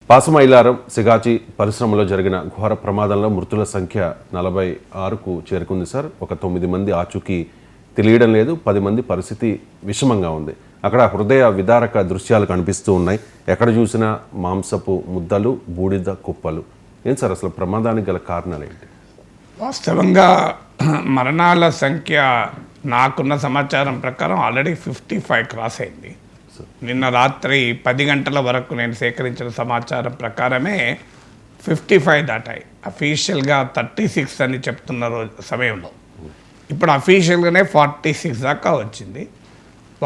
పాసమైలారం సిగాచి పరిశ్రమలో జరిగిన ఘోర ప్రమాదంలో మృతుల సంఖ్య 46కు చేరుకుంది సార్. ఒక 9 మంది ఆచూకీ తెలియడం లేదు, 10 మంది పరిస్థితి విషమంగా ఉంది. అక్కడ హృదయ విదారక దృశ్యాలు కనిపిస్తూ ఉన్నాయి. ఎక్కడ చూసినా మాంసపు ముద్దలు, బూడిద కుప్పలు. ఏం సార్ అసలు ప్రమాదానికి గల కారణాలు ఏంటి? వాస్తవంగా మరణాల సంఖ్య నాకున్న సమాచారం ప్రకారం ఆల్రెడీ 55 క్రాస్ అయింది. నిన్న రాత్రి 10 గంటల వరకు నేను సేకరించిన సమాచారం ప్రకారమే 55 దాటాయి. అఫీషియల్గా 36 అని చెప్తున్న సమయంలో ఇప్పుడు అఫీషియల్గానే 46 దాకా వచ్చింది.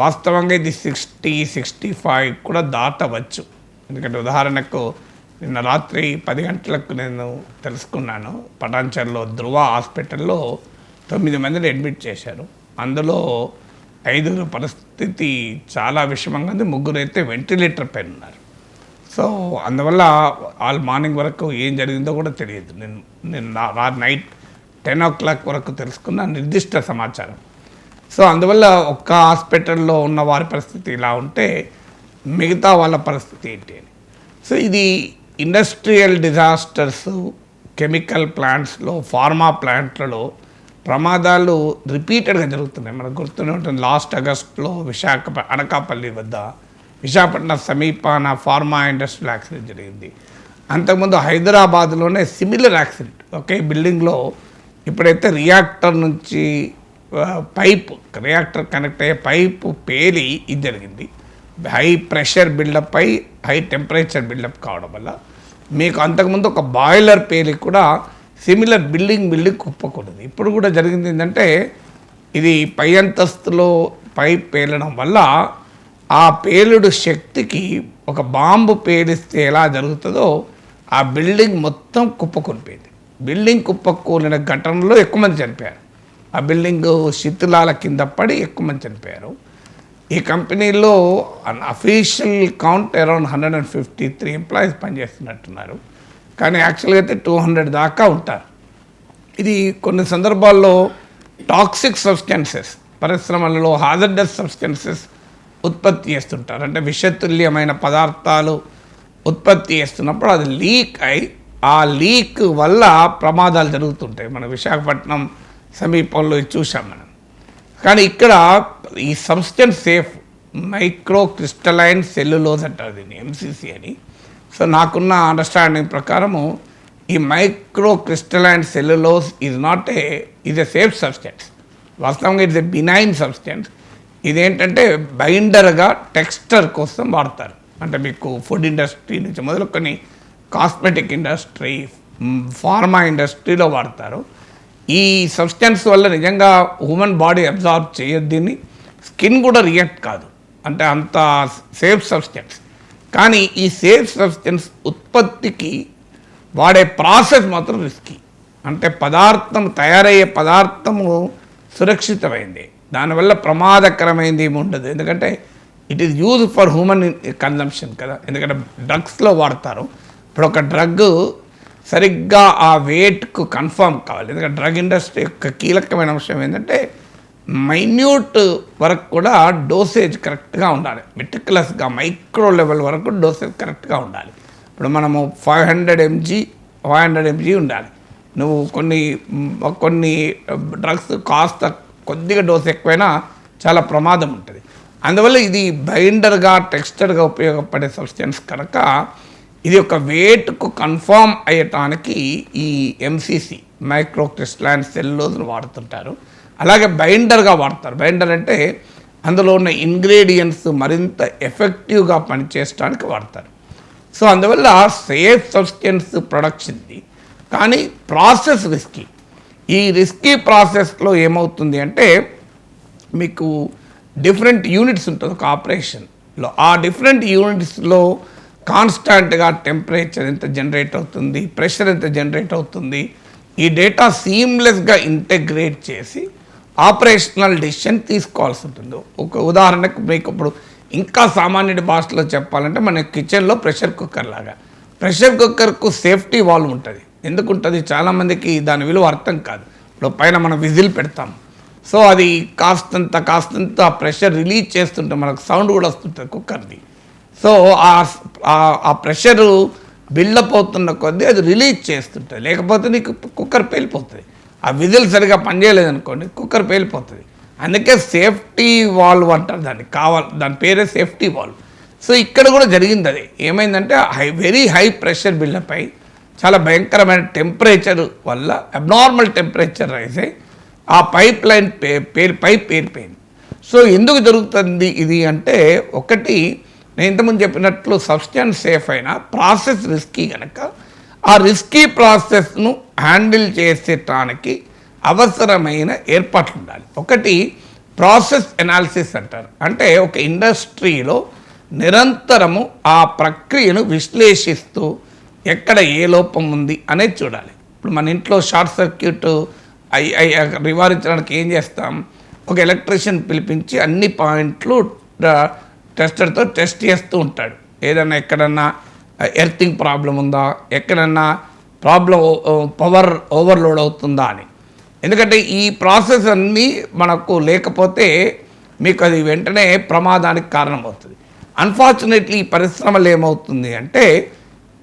వాస్తవంగా ఇది 60-65 కూడా దాటవచ్చు. ఎందుకంటే ఉదాహరణకు నిన్న రాత్రి 10 గంటలకు నేను తెలుసుకున్నాను, పటాన్చర్లో ధృవ హాస్పిటల్లో 9 మందిని అడ్మిట్ చేశారు. అందులో 5 పరిస్థితి చాలా విషమంగా ఉంది, 3 అయితే వెంటిలేటర్ పైన ఉన్నారు. సో అందువల్ల ఆల్ మార్నింగ్ వరకు ఏం జరిగిందో కూడా తెలియదు. నేను నైట్ 10 o'clock వరకు తెలుసుకున్న నిర్దిష్ట సమాచారం. సో అందువల్ల ఒక్క హాస్పిటల్లో ఉన్న వారి పరిస్థితి ఇలా ఉంటే మిగతా వాళ్ళ పరిస్థితి ఏంటి అని. సో ఇది ఇండస్ట్రియల్ డిజాస్టర్స్, కెమికల్ ప్లాంట్స్లో, ఫార్మా ప్లాంట్లలో ప్రమాదాలు రిపీటెడ్గా జరుగుతున్నాయి. మనకు గుర్తునే ఉంటుంది, లాస్ట్ ఆగస్టులో అనకాపల్లి వద్ద విశాఖపట్నం సమీపాన ఫార్మా ఇండస్ట్రియల్ యాక్సిడెంట్ జరిగింది. అంతకుముందు హైదరాబాద్లోనే సిమిలర్ యాక్సిడెంట్ ఒకే బిల్డింగ్లో ఇప్పుడైతే రియాక్టర్ నుంచి రియాక్టర్ కనెక్ట్ అయ్యే పైపు పేలి ఇది జరిగింది. హై ప్రెషర్ బిల్డప్ అయి హై టెంపరేచర్ బిల్డప్ కావడం వల్ల మీకు అంతకుముందు ఒక బాయిలర్ పేలి కూడా సిమిలర్ బిల్డింగ్ కుప్పకూడదు. ఇప్పుడు కూడా జరిగింది ఏంటంటే, ఇది పై అంతస్తులో పైప్ పేలడం వల్ల ఆ పేలుడు శక్తికి ఒక బాంబు పేలిస్తే ఎలా జరుగుతుందో ఆ బిల్డింగ్ మొత్తం కుప్పకూలిపోయింది. బిల్డింగ్ కుప్పకూలిన ఘటనలో ఎక్కువ మంది చనిపోయారు. ఆ బిల్డింగ్ శిథిలాల కింద పడి ఎక్కువ మంది చనిపోయారు. ఈ కంపెనీలో అఫీషియల్ కౌంట్ అరౌండ్ 153 ఎంప్లాయీస్ పనిచేస్తున్నట్టున్నారు. కానీ యాక్చువల్గా అయితే 200 దాకా ఉంటారు. ఇది కొన్ని సందర్భాల్లో టాక్సిక్ సబ్స్టెన్సెస్, పరిశ్రమలలో హాజర్డస్ సబ్స్టెన్సెస్ ఉత్పత్తి చేస్తుంటారు. అంటే విషతుల్యమైన పదార్థాలు ఉత్పత్తి చేస్తున్నప్పుడు అది లీక్ అయి ఆ లీక్ వల్ల ప్రమాదాలు జరుగుతుంటాయి. మన విశాఖపట్నం సమీపంలో చూసాం మనం. కానీ ఇక్కడ ఈ substance safe, micro crystalline cellulose అంటారు దీన్ని, ఎంసీసీ అని. సో నాకున్న అండర్స్టాండింగ్ ప్రకారము ఈ micro crystalline cellulose is a safe substance. వాస్తవంగా ఇట్స్ ఎ బినైన్ సబ్స్టెన్స్. ఇదేంటంటే బైండర్గా టెక్స్చర్ కోసం వాడతారు. అంటే మీకు ఫుడ్ ఇండస్ట్రీ నుంచి మొదలుకొని కాస్మెటిక్ ఇండస్ట్రీ, ఫార్మా ఇండస్ట్రీలో వాడతారు. ఈ సబ్స్టెన్స్ వల్ల నిజంగా హ్యూమన్ బాడీ అబ్జార్బ్ చేయదు, దీన్ని స్కిన్ కూడా రియాక్ట్ కాదు, అంటే అంత సేఫ్ సబ్స్టెన్స్. కానీ ఈ సేఫ్ సబ్స్టెన్స్ ఉత్పత్తికి వాడే ప్రాసెస్ మాత్రం రిస్కీ. అంటే తయారయ్యే పదార్థము సురక్షితమైంది, దానివల్ల ప్రమాదకరమైంది ఏమి ఉండదు. ఎందుకంటే it is use for human consumption కదా. ఎందుకంటే డ్రగ్స్లో వాడతారు. ఇప్పుడు ఒక డ్రగ్ సరిగ్గా ఆ వెయిట్కు కన్ఫర్మ్ కావాలి. ఎందుకంటే డ్రగ్ ఇండస్ట్రీ యొక్క కీలకమైన అంశం ఏంటంటే మైన్యూట్ వరకు కూడా డోసేజ్ కరెక్ట్గా ఉండాలి. మెటిక్యులస్గా మైక్రో లెవెల్ వరకు డోసేజ్ కరెక్ట్గా ఉండాలి. ఇప్పుడు మనము 500 mg ఉండాలి. నువ్వు కొన్ని డ్రగ్స్ కాస్త కొద్దిగా డోస్ ఎక్కువైనా చాలా ప్రమాదం ఉంటుంది. అందువల్ల ఇది బైండర్గా, టెక్స్చర్గా ఉపయోగపడే సబ్స్టెన్స్ కనుక ఇది ఒక వెయిట్కు కన్ఫర్మ్ అయ్యటానికి ఈ ఎంసీసీ, మైక్రో క్రిస్టలైన్ సెల్యులోజ్ను వాడుతుంటారు. అలాగే బైండర్గా వాడతారు. బైండర్ అంటే అందులో ఉన్న ఇంగ్రీడియంట్స్ మరింత ఎఫెక్టివ్గా పనిచేయడానికి వాడతారు. సో అందువల్ల సేఫ్ సబ్స్టెన్స్ ప్రొడక్షన్ది, కానీ ప్రాసెస్ రిస్కీ. ఈ రిస్కీ ప్రాసెస్లో ఏమవుతుంది అంటే మీకు డిఫరెంట్ యూనిట్స్ ఉంటుంది ఒక ఆపరేషన్లో. ఆ డిఫరెంట్ యూనిట్స్లో కాన్స్టాంట్గా టెంపరేచర్ ఎంత జనరేట్ అవుతుంది, ప్రెషర్ ఎంత జనరేట్ అవుతుంది, ఈ డేటా సీమ్లెస్గా ఇంటెగ్రేట్ చేసి ఆపరేషనల్ డెసిషన్ తీసుకోవాల్సి ఉంటుంది. ఒక ఉదాహరణకు మీకు ఇప్పుడు ఇంకా సామాన్యుడి భాషలో చెప్పాలంటే మన కిచెన్లో ప్రెషర్ కుక్కర్ లాగా. ప్రెషర్ కుక్కర్కు సేఫ్టీ వాల్వ్ ఉంటుంది. ఎందుకు ఉంటుంది? చాలామందికి దాని విలువ అర్థం కాదు. ఇప్పుడు పైన మనం విజిల్ పెడతాం, సో అది కాస్తంత ప్రెషర్ రిలీజ్ చేస్తుంటే మనకు సౌండ్ కూడా వస్తుంటుంది కుక్కర్ది. సో ఆ ప్రెషరు బిల్డప్ అవుతున్న కొద్దీ అది రిలీజ్ చేస్తుంటుంది, లేకపోతే నీకు కుక్కర్ పేలిపోతుంది. ఆ విజిల్ సరిగా పనిచేయలేదనుకోండి కుక్కర్ పేలిపోతుంది. అందుకే సేఫ్టీ వాల్వ్ అంటారు దాన్ని, దాని పేరే సేఫ్టీ వాల్వ్. సో ఇక్కడ కూడా జరిగింది అది. ఏమైందంటే వెరీ హై ప్రెషర్ బిల్డప్ అయి చాలా భయంకరమైన టెంపరేచర్ వల్ల అబ్నార్మల్ టెంపరేచర్ రైజ్ అయ్యి ఆ పైప్ లైన్ పైప్ పేరిపోయింది. సో ఎందుకు జరుగుతుంది ఇది అంటే, ఒకటి నేను ఇంతకుముందు చెప్పినట్లు సబ్స్టెన్స్ సేఫ్ అయినా ప్రాసెస్ రిస్కీ కనుక ఆ రిస్కీ ప్రాసెస్ను హ్యాండిల్ చేసేటానికి అవసరమైన ఏర్పాట్లు ఉండాలి. ఒకటి ప్రాసెస్ ఎనాలిసిస్ అంటారు. అంటే ఒక ఇండస్ట్రీలో నిరంతరము ఆ ప్రక్రియను విశ్లేషిస్తూ ఎక్కడ ఏ లోపం ఉంది అనేది చూడాలి. ఇప్పుడు మన ఇంట్లో షార్ట్ సర్క్యూట్ నివారించడానికి ఏం చేస్తాం, ఒక ఎలక్ట్రీషియన్ పిలిపించి అన్ని పాయింట్లు టెస్టర్తో టెస్ట్ చేస్తూ ఉంటాడు. ఏదన్నా ఎక్కడన్నా ఎర్తింగ్ ప్రాబ్లం ఉందా, ఎక్కడన్నా ప్రాబ్లం పవర్ ఓవర్లోడ్ అవుతుందా అని. ఎందుకంటే ఈ ప్రాసెస్ అన్నీ మనకు లేకపోతే మీకు అది వెంటనే ప్రమాదానికి కారణమవుతుంది. అన్ఫార్చునేట్లీ ఈ పరిశ్రమలు ఏమవుతుంది అంటే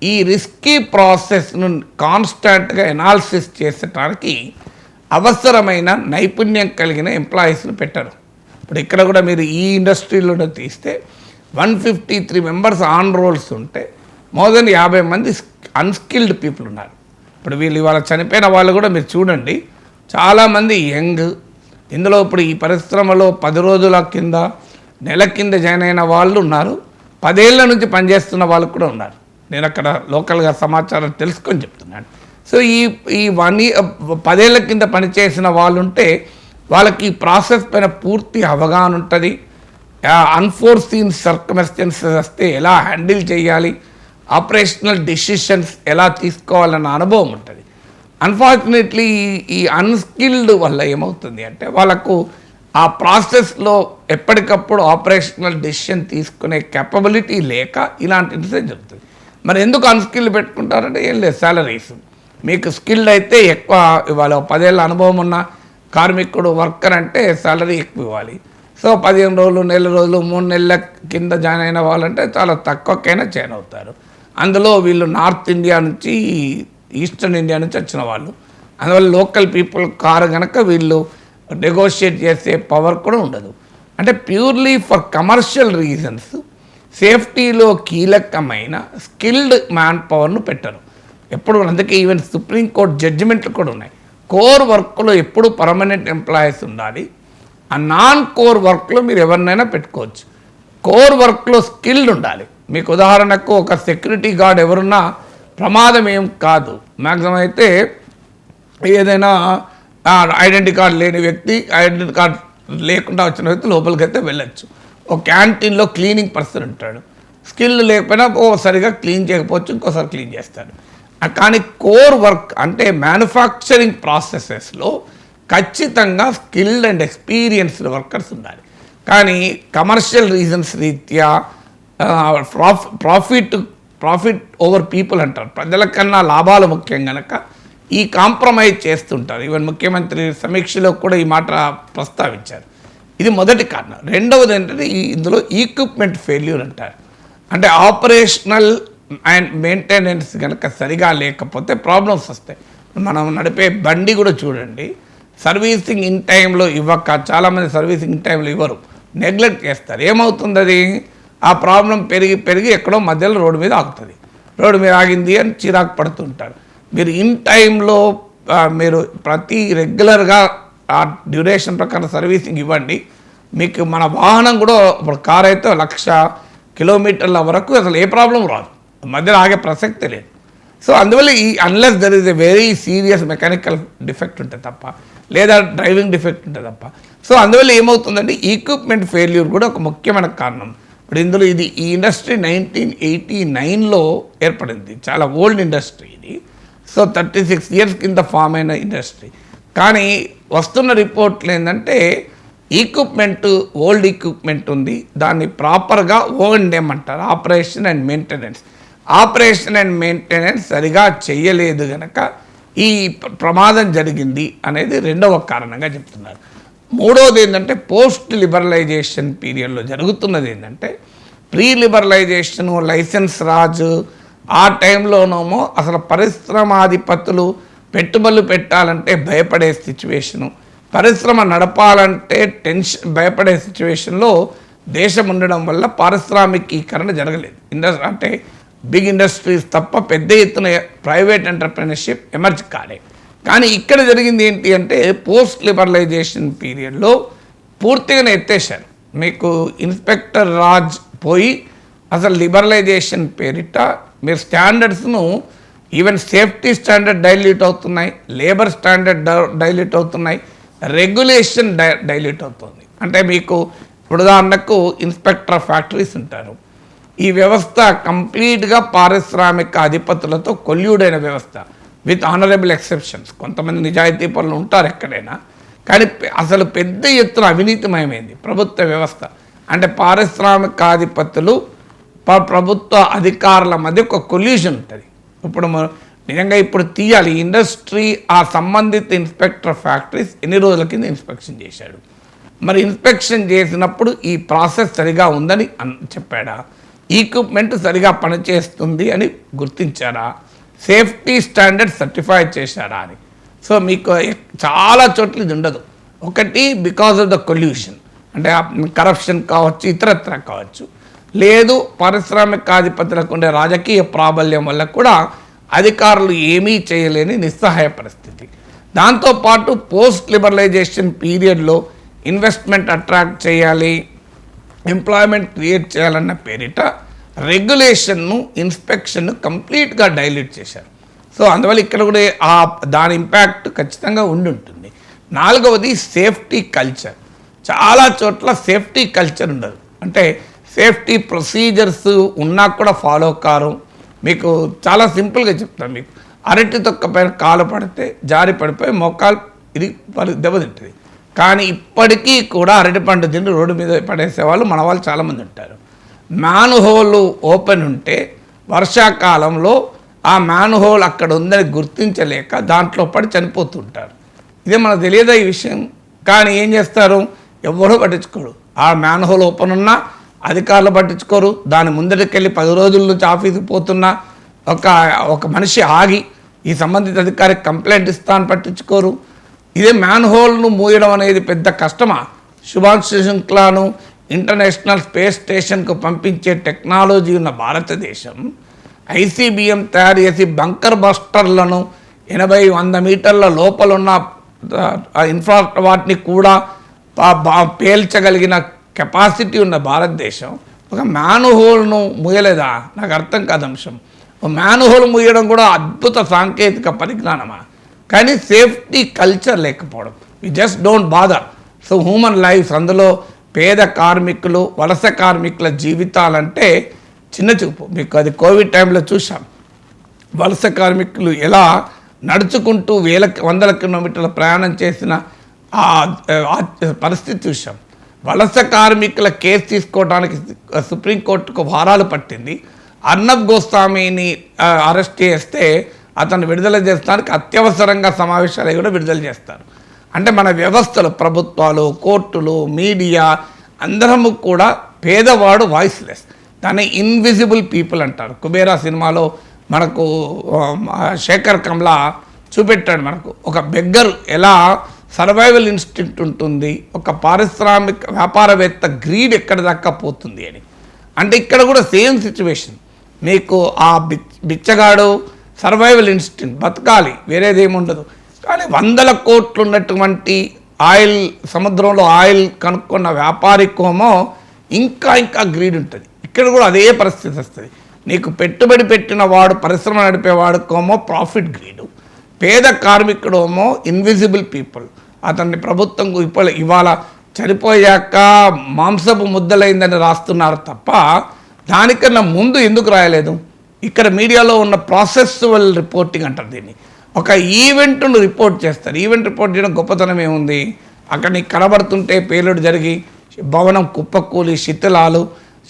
ఈ రిస్కీ ప్రాసెస్ను కాన్స్టాంట్గా ఎనాలిసిస్ చేసడానికి అవసరమైన నైపుణ్యం కలిగిన ఎంప్లాయీస్ని పెట్టరు. ఇప్పుడు ఇక్కడ కూడా మీరు ఈ ఇండస్ట్రీలో తీస్తే 153 మెంబర్స్ ఆన్ రోల్స్ ఉంటే మోర్ దెన్ 50 మంది అన్స్కిల్డ్ పీపుల్ ఉన్నారు. ఇప్పుడు వీళ్ళు ఇవాళ చనిపోయిన వాళ్ళు కూడా మీరు చూడండి, చాలామంది యంగ్. ఇందులో ఇప్పుడు ఈ పరిశ్రమలో 10 రోజుల కింద నెల కింద జాయిన్ అయిన వాళ్ళు ఉన్నారు, 10 ఏళ్ల నుంచి పనిచేస్తున్న వాళ్ళు కూడా ఉన్నారు. నేను అక్కడ లోకల్గా సమాచారం తెలుసుకొని చెప్తున్నాను. సో ఈ 10 ఏళ్ల కింద పనిచేసిన వాళ్ళు ఉంటే వాళ్ళకి ఈ ప్రాసెస్ పైన పూర్తి అవగాహన ఉంటుంది. అన్ఫోర్సీన్ సర్కమ్స్టెన్సెస్ వస్తే ఎలా హ్యాండిల్ చేయాలి, ఆపరేషనల్ డెసిషన్స్ ఎలా తీసుకోవాలన్న అనుభవం ఉంటుంది. అన్ఫార్చునేట్లీ ఈ అన్స్కిల్డ్ వల్ల ఏమవుతుంది అంటే వాళ్ళకు ఆ ప్రాసెస్లో ఎప్పటికప్పుడు ఆపరేషనల్ డెసిషన్ తీసుకునే కెపబిలిటీ లేక ఇలాంటి ఇన్సిడెంట్ జరుగుతుంది. మరి ఎందుకు అన్స్కిల్డ్ పెట్టుకుంటారంటే ఏం లేదు, శాలరీస్. మీకు స్కిల్డ్ అయితే ఎక్కువ ఇవ్వాలి. 10 ఏళ్ళ అనుభవం ఉన్న కార్మికుడు వర్కర్ అంటే శాలరీ ఎక్కువ ఇవ్వాలి. సో 15 రోజులు, నెల రోజులు, 3 నెలల కింద జాయిన్ అయిన వాళ్ళంటే చాలా తక్కువకైనా జాయిన్ అవుతారు. అందులో వీళ్ళు నార్త్ ఇండియా నుంచి, ఈస్టర్న్ ఇండియా నుంచి వచ్చిన వాళ్ళు. అందువల్ల లోకల్ పీపుల్ కారు కనుక వీళ్ళు నెగోషియేట్ చేసే పవర్ కూడా ఉండదు. అంటే ప్యూర్లీ ఫర్ కమర్షియల్ రీజన్స్ సేఫ్టీలో కీలకమైన స్కిల్డ్ మ్యాన్ పవర్ను పెట్టరు ఎప్పుడు. అందుకే ఈవెన్ సుప్రీంకోర్టు జడ్జిమెంట్లు కూడా ఉన్నాయి. కోర్ వర్క్లో ఎప్పుడు పర్మనెంట్ ఎంప్లాయీస్ ఉండాలి, ఆ నాన్ కోర్ వర్క్లో మీరు ఎవరినైనా పెట్టుకోవచ్చు. కోర్ వర్క్లో స్కిల్డ్ ఉండాలి. మీకు ఉదాహరణకు ఒక సెక్యూరిటీ గార్డ్ ఎవరున్నా ప్రమాదం ఏం కాదు. మ్యాక్సిమం అయితే ఏదైనా ఐడెంటిటీ కార్డు లేని వ్యక్తి, ఐడెంటిటీ కార్డు లేకుండా వచ్చిన వ్యక్తి లోపలికి అయితే వెళ్ళచ్చు. ఒక క్యాంటీన్లో క్లీనింగ్ పర్సన్ ఉంటాడు, స్కిల్ లేకపోయినా సరిగా క్లీన్ చేయకపోవచ్చు, ఇంకోసారి క్లీన్ చేస్తాడు. కానీ కోర్ వర్క్ అంటే మ్యానుఫ్యాక్చరింగ్ ప్రాసెసెస్లో ఖచ్చితంగా స్కిల్డ్ అండ్ ఎక్స్పీరియన్స్డ్ వర్కర్స్ ఉండాలి. కానీ కమర్షియల్ రీజన్స్ రీత్యా ప్రాఫిట్ ఓవర్ పీపుల్ అంటారు, ప్రజల కన్నా లాభాలు ముఖ్యం కనుక ఈ కాంప్రమైజ్ చేస్తుంటారు. ఈవెన్ ముఖ్యమంత్రి సమీక్షలో కూడా ఈ మాట ప్రస్తావించారు. ఇది మొదటి కారణం. రెండవది ఏంటంటే ఇందులో ఈక్విప్మెంట్ ఫెయిల్యూర్ అంటారు. అంటే ఆపరేషనల్ అండ్ మెయింటెనెన్స్ కనుక సరిగా లేకపోతే ప్రాబ్లమ్స్ వస్తాయి. మనం నడిపే బండి కూడా చూడండి, సర్వీసింగ్ ఇన్ టైంలో ఇవ్వక, చాలామంది సర్వీసింగ్ ఇన్ టైంలో ఇవ్వరు, నెగ్లెక్ట్ చేస్తారు. ఏమవుతుంది, అది ఆ ప్రాబ్లం పెరిగి ఎక్కడో మధ్యలో రోడ్డు మీద ఆగుతుంది. రోడ్డు మీద ఆగింది అని చిరాకు పడుతుంటారు. మీరు ఇన్ టైంలో మీరు ప్రతి రెగ్యులర్గా ఆ డ్యూరేషన్ ప్రకారం సర్వీసింగ్ ఇవ్వండి. మీకు మన వాహనం కూడా ఇప్పుడు కార్ అయితే 1,00,000 కిలోమీటర్ల వరకు అసలు ఏ ప్రాబ్లం రాదు, మధ్యలో ఆగే ప్రసక్తే లేదు. సో అందువల్ల unless there is a very serious mechanical defect ఉంటుంది తప్ప, లేదా డ్రైవింగ్ డిఫెక్ట్ ఉంటుంది తప్ప. సో అందువల్ల ఏమవుతుందంటే ఈక్విప్మెంట్ ఫెయిల్యూర్ కూడా ఒక ముఖ్యమైన కారణం. ఇప్పుడు ఇందులో ఈ ఇండస్ట్రీ 1989లో ఏర్పడింది, చాలా ఓల్డ్ ఇండస్ట్రీ ఇది. సో 36 ఇయర్స్ కింద ఫామ్ అయిన ఇండస్ట్రీ. కానీ వస్తున్న రిపోర్ట్లు ఏంటంటే ఈక్విప్మెంట్, ఓల్డ్ ఈక్విప్మెంట్ ఉంది, దాన్ని ప్రాపర్గా O&M అంటారు, operation and maintenance. Operation and maintenance సరిగా చేయలేదు కనుక ఈ ప్రమాదం జరిగింది అనేది రెండవ కారణంగా చెప్తున్నారు. మూడవది ఏంటంటే పోస్ట్ లిబరలైజేషన్ పీరియడ్లో జరుగుతున్నది ఏంటంటే ప్రీ లిబరలైజేషను, లైసెన్స్ రాజు, ఆ టైంలోనేమో అసలు పరిశ్రమాధిపతులు పెట్టుబడులు పెట్టాలంటే భయపడే సిచ్యువేషను, పరిశ్రమ నడపాలంటే భయపడే సిచ్యువేషన్లో దేశం ఉండడం వల్ల పారిశ్రామికీకరణ జరగలేదు. అంటే బిగ్ ఇండస్ట్రీస్ తప్ప పెద్ద ఎత్తున ప్రైవేట్ ఎంటర్ప్రెన్యూర్షిప్ ఎమర్జ్ కాలే. కానీ ఇక్కడ జరిగింది ఏంటి అంటే పోస్ట్ లిబరలైజేషన్ పీరియడ్లో పూర్తిగానే ఎత్తేసారు. మీకు ఇన్స్పెక్టర్ రాజ్ పోయి అసలు లిబరలైజేషన్ పేరిట మీరు స్టాండర్డ్స్ను ఈవెన్ సేఫ్టీ స్టాండర్డ్ డైల్యూట్ అవుతున్నాయి, లేబర్ స్టాండర్డ్ డైల్యూట్ అవుతున్నాయి, రెగ్యులేషన్ డైల్యూట్ అవుతుంది. అంటే మీకు ఇప్పుడు ఉదాహరణకు ఇన్స్పెక్టర్ ఆఫ్ ఫ్యాక్టరీస్ ఉంటారు. ఈ వ్యవస్థ కంప్లీట్గా పారిశ్రామిక అధిపతులతో కొల్యూడైన వ్యవస్థ విత్ ఆనరబుల్ ఎక్సెప్షన్స్. కొంతమంది నిజాయితీ పనులు ఉంటారు ఎక్కడైనా, కానీ అసలు పెద్ద ఎత్తున అవినీతిమయమైంది ప్రభుత్వ వ్యవస్థ. అంటే పారిశ్రామికాధిపతులు ప్రభుత్వ అధికారుల మధ్య ఒక కొల్యూషన్ ఉంటుంది. ఇప్పుడు నిజంగా ఇప్పుడు తీయాలి ఇండస్ట్రీ ఆ సంబంధిత ఇన్స్పెక్టర్ ఫ్యాక్టరీస్ ఎన్ని రోజుల కింద ఇన్స్పెక్షన్ చేశాడు, మరి ఇన్స్పెక్షన్ చేసినప్పుడు ఈ ప్రాసెస్ సరిగా ఉందని చెప్పాడా, ఈక్విప్మెంట్ సరిగా పనిచేస్తుంది అని గుర్తించారా, సేఫ్టీ స్టాండర్డ్ సర్టిఫై చేశారా అని. సో మీకు చాలా చోట్ల ఇది ఉండదు. ఒకటి బికాజ్ ఆఫ్ ద కొల్యూషన్, అంటే కరప్షన్ కావచ్చు, ఇతరత్ర కావచ్చు, లేదు పారిశ్రామికాధిపతులకు ఉండే రాజకీయ ప్రాబల్యం వల్ల కూడా అధికారులు ఏమీ చేయలేని నిస్సహాయ పరిస్థితి. దాంతోపాటు పోస్ట్ లిబరలైజేషన్ పీరియడ్లో ఇన్వెస్ట్మెంట్ అట్రాక్ట్ చేయాలి, ఎంప్లాయ్మెంట్ క్రియేట్ చేయాలన్న పేరిట రెగ్యులేషన్ను, ఇన్స్పెక్షన్ను కంప్లీట్గా డైల్యూట్ చేశారు. సో అందువల్ల ఇక్కడ కూడా దాని ఇంపాక్ట్ ఖచ్చితంగా ఉంటుంది. నాలుగవది సేఫ్టీ కల్చర్. చాలా చోట్ల సేఫ్టీ కల్చర్ ఉండదు. అంటే సేఫ్టీ ప్రొసీజర్స్ ఉన్నా కూడా ఫాలో కారు. మీకు చాలా సింపుల్గా చెప్తాను. మీకు అరటి తొక్క పైన కాలు పడితే జారి పడిపోయి మోకాలు ఇది దెబ్బతింటుంది. కానీ ఇప్పటికీ కూడా అరటిపండు తిండి రోడ్డు మీద పడేసే వాళ్ళు మన వాళ్ళు చాలామంది ఉంటారు. మ్యాన్ హోల్ ఓపెన్ ఉంటే వర్షాకాలంలో ఆ మ్యాన్ హోల్ అక్కడ ఉందని గుర్తించలేక దాంట్లో పడి చనిపోతుంటారు. ఇదే మనకు తెలియదా ఈ విషయం? కానీ ఏం చేస్తారు, ఎవరో పట్టించుకోరు. ఆ మ్యాన్ హోల్ ఓపెన్ ఉన్నా అధికారులు పట్టించుకోరు. దాని ముందటికెళ్ళి 10 రోజుల నుంచి ఆఫీస్కి పోతున్నా ఒక మనిషి ఆగి ఈ సంబంధిత అధికారికి కంప్లైంట్ ఇస్తాను పట్టించుకోరు. ఇదే మ్యాన్ హోల్ను మూయడం అనేది పెద్ద కష్టమా? శుభాంశు శుక్లాను ఇంటర్నేషనల్ స్పేస్ స్టేషన్కు పంపించే టెక్నాలజీ ఉన్న భారతదేశం ఐసీబీఎం తయారు చేసి బంకర్ బస్టర్లను 80-100 మీటర్ల లోపల ఉన్న వాటిని కూడా పేల్చగలిగిన కెపాసిటీ ఉన్న భారతదేశం ఒక మ్యాన్ హోల్ను మూయలేదా? నాకు అర్థం కాదు అంశం. మ్యాన్ హోల్ మూయడం కూడా అద్భుత సాంకేతిక పరిజ్ఞానమా? కానీ సేఫ్టీ కల్చర్ లేకపోవడం. We just don't bother. So human lifes, అందులో పేద కార్మికులు, వలస కార్మికుల జీవితాలంటే చిన్న చూపు. మీకు అది కోవిడ్ టైంలో చూసాం. వలస కార్మికులు ఎలా నడుచుకుంటూ 100 కిలోమీటర్ల ప్రయాణం చేసిన పరిస్థితి చూసాం. వలస కార్మికుల కేసు తీసుకోవడానికి సుప్రీంకోర్టుకు వారాలు పట్టింది. అర్నబ్ గోస్వామిని అరెస్ట్ చేస్తే అతను విడుదల చేస్తానికి అత్యవసరంగా సమావేశాలు కూడా విడుదల చేస్తారు. అంటే మన వ్యవస్థలు, ప్రభుత్వాలు, కోర్టులు, మీడియా అందరము కూడా పేదవాడు వాయిస్లెస్. దాన్ని ఇన్విజిబుల్ పీపుల్ అంటారు. కుబేరా సినిమాలో మనకు శేఖర్ కమ్లా చూపెట్టాడు మనకు. ఒక బెగ్గర్ ఎలా సర్వైవల్ ఇన్స్టింక్ట్ ఉంటుంది, ఒక పారిశ్రామిక వ్యాపారవేత్త గ్రీడ్ ఎక్కడి దాకా పోతుంది అని. అంటే ఇక్కడ కూడా సేమ్ సిచ్యువేషన్. మీకు ఆ బిచ్చగాడు సర్వైవల్ ఇన్స్టింక్ట్, బతకాలి, వేరేది ఏముండదు. కానీ 100 కోట్లు ఉన్నటువంటి ఆయిల్, సముద్రంలో ఆయిల్ కనుక్కున్న వ్యాపారికోమో ఇంకా గ్రీడ్ ఉంటుంది. ఇక్కడ కూడా అదే పరిస్థితి వస్తుంది. నీకు పెట్టుబడి పెట్టిన వాడు, పరిశ్రమ నడిపేవాడుకోమో ప్రాఫిట్ గ్రీడు, పేద కార్మికుడేమో ఇన్విజిబుల్ పీపుల్. అతన్ని ప్రభుత్వం ఇవాళ చనిపోయాక మాంసపు ముద్దలైందని రాస్తున్నారు తప్ప దానికన్నా ముందు ఎందుకు రాయలేదు? ఇక్కడ మీడియాలో ఉన్న ప్రాసెస్సువల్ రిపోర్టింగ్ అంటారు దీన్ని. ఒక ఈవెంట్ను రిపోర్ట్ చేస్తారు. ఈవెంట్ రిపోర్ట్ చేయడం గొప్పతనం ఏముంది? అక్కడ నీకు కనబడుతుంటే పేలుడు జరిగి భవనం కుప్పకూలి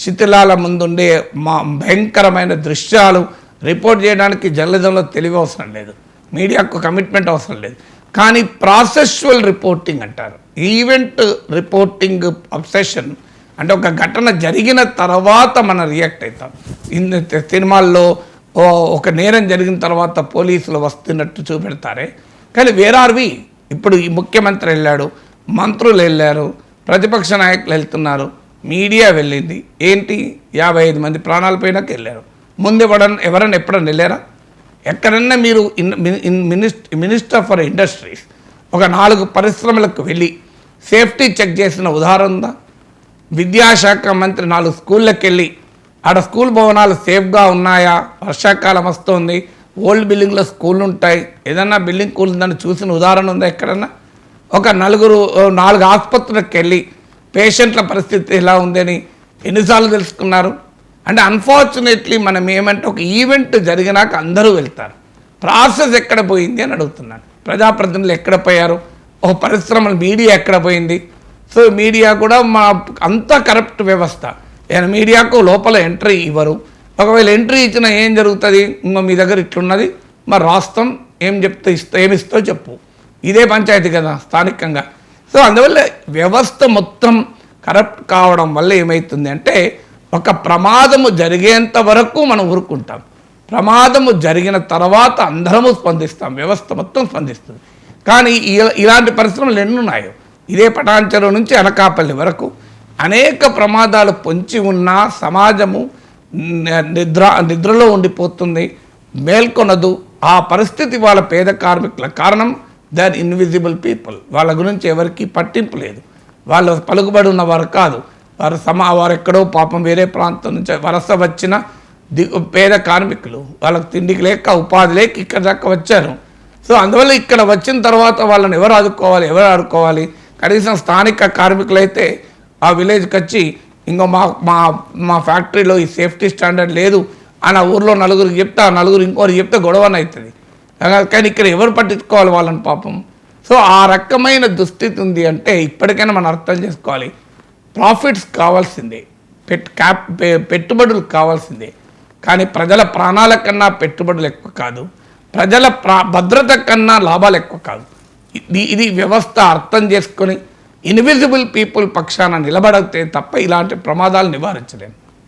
శిథిలాల ముందుండే భయంకరమైన దృశ్యాలు రిపోర్ట్ చేయడానికి జర్నలిజంలో తెలివి అవసరం లేదు, మీడియాకు కమిట్మెంట్ అవసరం లేదు. కానీ ప్రాసెస్సువల్ రిపోర్టింగ్ అంటారు. ఈవెంట్ రిపోర్టింగ్ అబ్సెషన్ అంటే ఒక ఘటన జరిగిన తర్వాత మనం రియాక్ట్ అవుతాం. సినిమాల్లో ఒక నేరం జరిగిన తర్వాత పోలీసులు వస్తున్నట్టు చూపెడతారే, కానీ వేరార్వి ఇప్పుడు ఈ ముఖ్యమంత్రి వెళ్ళాడు, మంత్రులు వెళ్ళారు, ప్రతిపక్ష నాయకులు వెళ్తున్నారు, మీడియా వెళ్ళింది, ఏంటి 55 మంది ప్రాణాలు పోయినాక వెళ్ళారు. ముందు ఎవరన్నా ఎప్పుడన్నా వెళ్ళారా? ఎక్కడన్నా మీరు మినిస్టర్ ఫర్ ఇండస్ట్రీస్ ఒక 4 పరిశ్రమలకు వెళ్ళి సేఫ్టీ చెక్ చేసిన ఉదాహరణ ఉందా? విద్యాశాఖ మంత్రి 4 స్కూళ్ళకి వెళ్ళి ఆడ స్కూల్ భవనాలు సేఫ్గా ఉన్నాయా, వర్షాకాలం వస్తుంది, ఓల్డ్ బిల్డింగ్లో స్కూళ్ళు ఉంటాయి, ఏదన్నా బిల్డింగ్ కూలిందని చూసిన ఉదాహరణ ఉందా ఎక్కడన్నా? ఒక 4 ఆసుపత్రులకు వెళ్ళి పేషెంట్ల పరిస్థితి ఎలా ఉందని ఎన్నిసార్లు తెలుసుకున్నారు? అంటే అన్ఫార్చునేట్లీ మనం ఏమంటే ఒక ఈవెంట్ జరిగినాక అందరూ వెళ్తారు, ప్రాసెస్ ఎక్కడ పోయింది అని అడుగుతున్నాను. ప్రజాప్రతినిధులు ఎక్కడ పోయారు? ఒక పరిశ్రమల మీడియా ఎక్కడ పోయింది? సో మీడియా కూడా మా అంత కరప్ట్ వ్యవస్థ. మీడియాకు లోపల ఎంట్రీ ఇవ్వరు. ఒకవేళ ఎంట్రీ ఇచ్చినా ఏం జరుగుతుంది? ఇంకా మీ దగ్గర ఇట్లున్నది, మరి రాష్ట్రం ఏమిస్తో చెప్పు. ఇదే పంచాయతీ కదా స్థానికంగా. సో అందువల్ల వ్యవస్థ మొత్తం కరప్ట్ కావడం వల్ల ఏమవుతుంది అంటే ఒక ప్రమాదము జరిగేంత వరకు మనం ఊరుకుంటాం, ప్రమాదము జరిగిన తర్వాత అందరము స్పందిస్తాం, వ్యవస్థ మొత్తం స్పందిస్తుంది. కానీ ఇలాంటి పరిశ్రమలు ఎన్నున్నాయో, ఇదే పటాన్చెరు నుంచి అనకాపల్లి వరకు అనేక ప్రమాదాలు పొంచి ఉన్నా సమాజము నిద్రలో ఉండిపోతుంది, మేల్కొనదు. ఆ పరిస్థితి వాళ్ళ పేద కార్మికుల కారణం దే ఆర్ ఇన్విజిబుల్ పీపుల్. వాళ్ళ గురించి ఎవరికి పట్టింపు లేదు, వాళ్ళు పలుకుబడి ఉన్నవారు కాదు, వారు ఎక్కడో పాపం వేరే ప్రాంతం నుంచి వలస వచ్చిన పేద కార్మికులు, వాళ్ళకి తిండికి లేక ఉపాధి లేక ఇక్కడ దాకా వచ్చారు. సో అందువల్ల ఇక్కడ వచ్చిన తర్వాత వాళ్ళని ఎవరు ఆదుకోవాలి? కనీసం స్థానిక కార్మికులైతే ఆ విలేజ్కి వచ్చి ఇంకో మా ఫ్యాక్టరీలో ఈ సేఫ్టీ స్టాండర్డ్ లేదు అని ఆ ఊర్లో 4 చెప్తే, ఆ 4 ఇంకోరు చెప్తే గొడవన అవుతుంది. కానీ ఇక్కడ ఎవరు పట్టించుకోవాలి వాళ్ళని పాపం? సో ఆ రకమైన దుస్థితి ఉంది. అంటే ఇప్పటికైనా మనం అర్థం చేసుకోవాలి, ప్రాఫిట్స్ కావాల్సిందే, పెట్టుబడులు కావాల్సిందే, కానీ ప్రజల ప్రాణాల కన్నా పెట్టుబడులు ఎక్కువ కాదు, ప్రజల భద్రత కన్నా లాభాలు ఎక్కువ కాదు. ఇది వ్యవస్థ అర్థం చేసుకొని ఇన్విజిబుల్ పీపుల్ పక్షాన నిలబడితే తప్ప ఇలాంటి ప్రమాదాలు నివారించలేము.